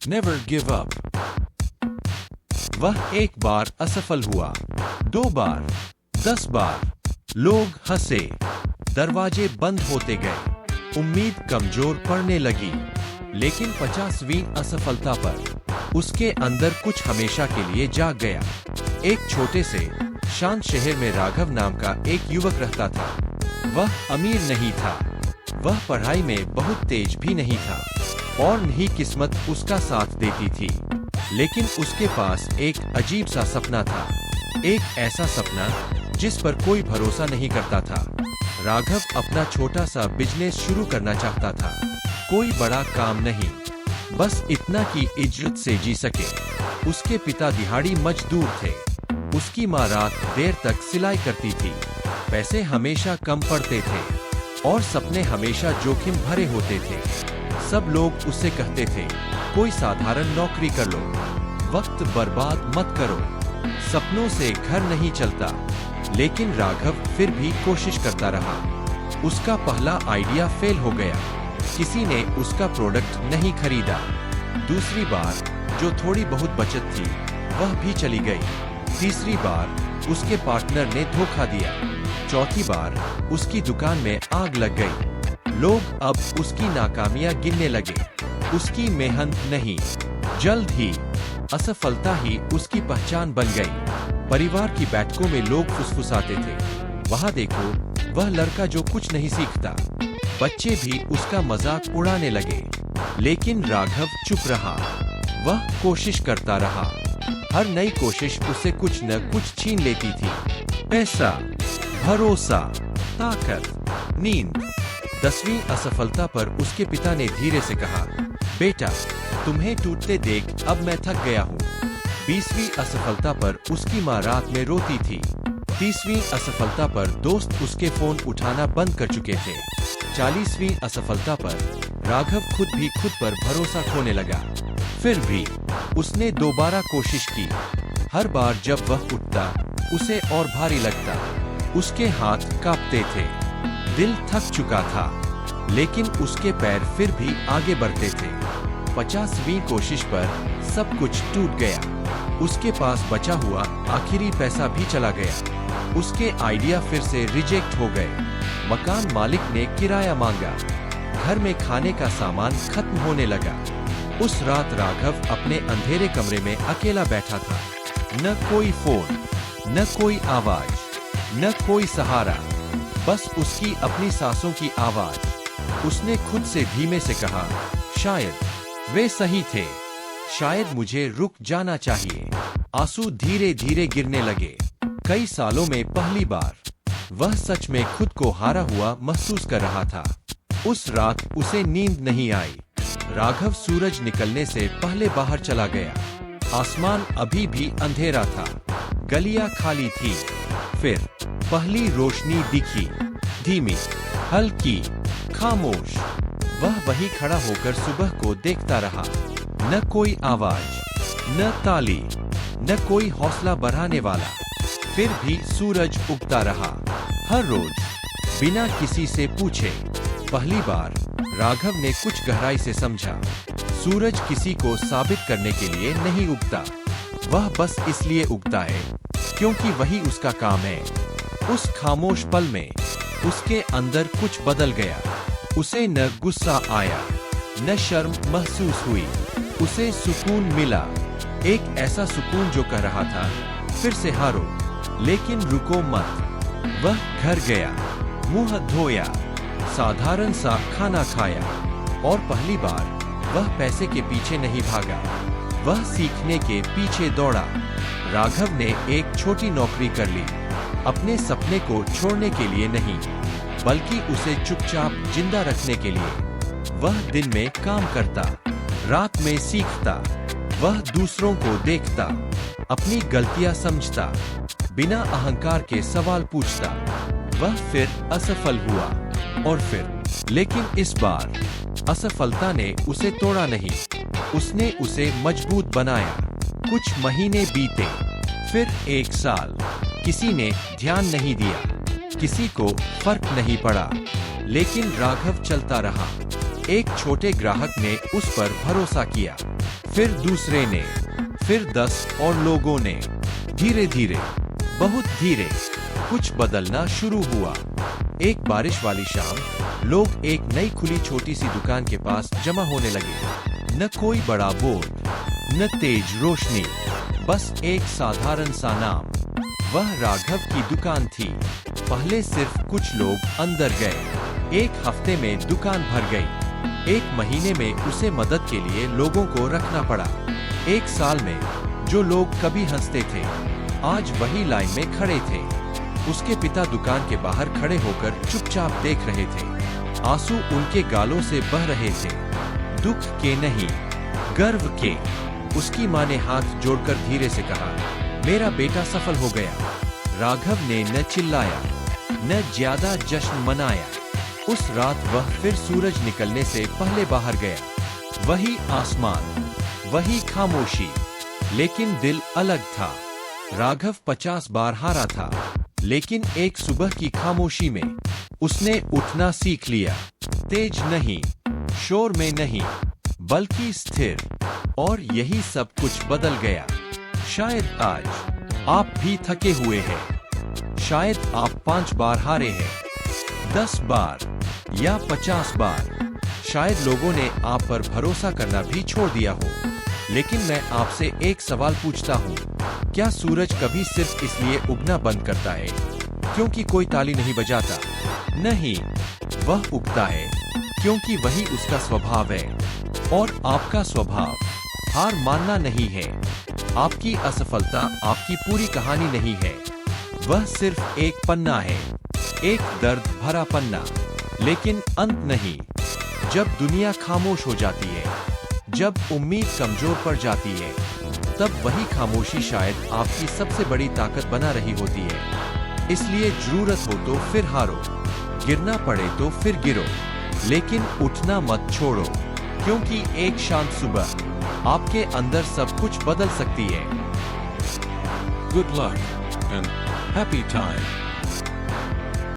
Never give up. वह एक बार असफल हुआ, 2 बार, 10 बार। लोग हंसे, दरवाजे बंद होते गए, उम्मीद कमजोर पड़ने लगी। लेकिन 50वीं असफलता पर उसके अंदर कुछ हमेशा के लिए जाग गया। एक छोटे से शांत शहर में राघव नाम का एक युवक रहता था। वह अमीर नहीं था, वह पढ़ाई में बहुत तेज भी नहीं था और नहीं किस्मत उसका साथ देती थी। लेकिन उसके पास एक अजीब सा सपना था, एक ऐसा सपना जिस पर कोई भरोसा नहीं करता था। राघव अपना छोटा सा बिजनेस शुरू करना चाहता था, कोई बड़ा काम नहीं, बस इतना कि इज्जत से जी सके। उसके पिता दिहाड़ी मजदूर थे, उसकी माँ रात देर तक सिलाई करती थी। पैसे हमेशा कम पड़ते थे और सपने हमेशा जोखिम भरे होते थे। सब लोग उससे कहते थे, कोई साधारण नौकरी कर लो, वक्त बर्बाद मत करो, सपनों से घर नहीं चलता। लेकिन राघव फिर भी कोशिश करता रहा। उसका पहला आइडिया फेल हो गया, किसी ने उसका प्रोडक्ट नहीं खरीदा। दूसरी बार जो थोड़ी बहुत बचत थी वह भी चली गई। तीसरी बार उसके पार्टनर ने धोखा दिया। चौथी बार उसकी दुकान में आग लग गई। लोग अब उसकी नाकामियां गिनने लगे। उसकी मेहनत नहीं, जल्द ही असफलता ही उसकी पहचान बन गई। परिवार की बैठकों में लोग फुसफुसाते थे, वहाँ देखो वह लड़का जो कुछ नहीं सीखता। बच्चे भी उसका मजाक उड़ाने लगे। लेकिन राघव चुप रहा, वह कोशिश करता रहा। हर नई कोशिश उसे कुछ न कुछ छीन लेती थी, पैसा, भरोसा, ताकत, नींद। 10वीं असफलता पर उसके पिता ने धीरे से कहा, बेटा तुम्हें टूटते देख अब मैं थक गया हूँ। 20वीं असफलता पर उसकी माँ रात में रोती थी। 30वीं असफलता पर दोस्त उसके फोन उठाना बंद कर चुके थे। 40वीं असफलता पर राघव खुद भी खुद पर भरोसा खोने लगा। फिर भी उसने दोबारा कोशिश की। हर बार जब वह उठता उसे और भारी लगता, उसके हाथ कांपते थे, दिल थक चुका था। लेकिन उसके पैर फिर भी आगे बढ़ते थे। 50वीं कोशिश पर सब कुछ टूट गया। उसके पास बचा हुआ आखिरी पैसा भी चला गया। उसके आइडिया फिर से रिजेक्ट हो गए। मकान मालिक ने किराया मांगा, घर में खाने का सामान खत्म होने लगा। उस रात राघव अपने अंधेरे कमरे में अकेला बैठा था। न कोई फोन, न कोई आवाज, न कोई सहारा, बस उसकी अपनी सांसों की आवाज। उसने खुद से धीमे से कहा, शायद वे सही थे, शायद मुझे रुक जाना चाहिए। आंसू धीरे धीरे गिरने लगे। कई सालों में पहली बार वह सच में खुद को हारा हुआ महसूस कर रहा था। उस रात उसे नींद नहीं आई। राघव सूरज निकलने से पहले बाहर चला गया। आसमान अभी भी अंधेरा था, गलियां खाली थी। फिर पहली रोशनी दिखी, धीमी, हल्की, खामोश। वह वहीं खड़ा होकर सुबह को देखता रहा। न कोई आवाज, न ताली, न कोई हौसला बढ़ाने वाला। फिर भी सूरज उगता रहा, हर रोज, बिना किसी से पूछे। पहली बार राघव ने कुछ गहराई से समझा, सूरज किसी को साबित करने के लिए नहीं उगता, वह बस इसलिए उगता है क्योंकि वही उसका काम है। उस खामोश पल में उसके अंदर कुछ बदल गया। उसे न गुस्सा आया, न शर्म महसूस हुई, उसे सुकून मिला। एक ऐसा सुकून जो कह रहा था, फिर से हारो, लेकिन रुको मत। वह घर गया, मुंह धोया, साधारण सा खाना खाया और पहली बार वह पैसे के पीछे नहीं भागा, वह सीखने के पीछे दौड़ा। राघव ने एक छोटी नौकरी कर ली, अपने सपने को छोड़ने के लिए नहीं, बल्कि उसे चुपचाप जिंदा रखने के लिए। वह दिन में काम करता, रात में सीखता, वह दूसरों को देखता, अपनी गलतियां समझता, बिना अहंकार के सवाल पूछता। वह फिर असफल हुआ और फिर, लेकिन इस बार असफलता ने उसे तोड़ा नहीं, उसने उसे मजबूत बनाया। कुछ महीने बीते, फिर 1 साल। किसी ने ध्यान नहीं दिया, किसी को फर्क नहीं पड़ा, लेकिन राघव चलता रहा। एक छोटे ग्राहक ने उस पर भरोसा किया, फिर दूसरे ने, फिर 10 और लोगों ने। धीरे धीरे, बहुत धीरे कुछ बदलना शुरू हुआ। एक बारिश वाली शाम लोग एक नई खुली छोटी सी दुकान के पास जमा होने लगे। न कोई बड़ा बोर्ड, न तेज रोशनी, बस एक साधारण सा नाम। वह राघव की दुकान थी। पहले सिर्फ कुछ लोग अंदर गए। एक हफ्ते में दुकान भर गई। एक महीने में उसे मदद के लिए लोगों को रखना पड़ा। एक साल में जो लोग कभी हंसते थे, आज वही लाइन में खड़े थे। उसके पिता दुकान के बाहर खड़े होकर चुपचाप देख रहे थे। आंसू उनके गालों से बह रहे थे, दुख के नहीं, गर्व के। उसकी माँ ने हाथ जोड़कर धीरे से कहा, मेरा बेटा सफल हो गया। राघव ने न चिल्लाया, न ज्यादा जश्न मनाया। उस रात वह फिर सूरज निकलने से पहले बाहर गया। वही आसमान, वही खामोशी, लेकिन दिल अलग था। राघव 50 बार हारा था, लेकिन एक सुबह की खामोशी में उसने उठना सीख लिया। तेज नहीं, शोर में नहीं, बल्कि स्थिर। और यही सब कुछ बदल गया। शायद आज आप भी थके हुए हैं। शायद आप 5 बार हारे हैं, 10 बार या 50 बार। शायद लोगों ने आप पर भरोसा करना भी छोड़ दिया हो। लेकिन मैं आपसे एक सवाल पूछता हूँ, क्या सूरज कभी सिर्फ इसलिए उगना बंद करता है क्योंकि कोई ताली नहीं बजाता? नहीं, वह उगता है क्योंकि वही उसका स्वभाव है। और आपका स्वभाव हार मानना नहीं है। आपकी असफलता आपकी पूरी कहानी नहीं है। वह सिर्फ एक पन्ना है, एक दर्द भरा पन्ना, लेकिन अंत नहीं। जब दुनिया खामोश हो जाती है, जब उम्मीद कमजोर पड़ जाती है, तब वही खामोशी शायद आपकी सबसे बड़ी ताकत बना रही होती है। इसलिए जरूरत हो तो फिर हारो, गिरना पड़े तो फिर गिरो, लेकिन उठना मत छोड़ो, क्योंकि एक शांत सुबह आपके अंदर सब कुछ बदल सकती है। Good luck and happy time.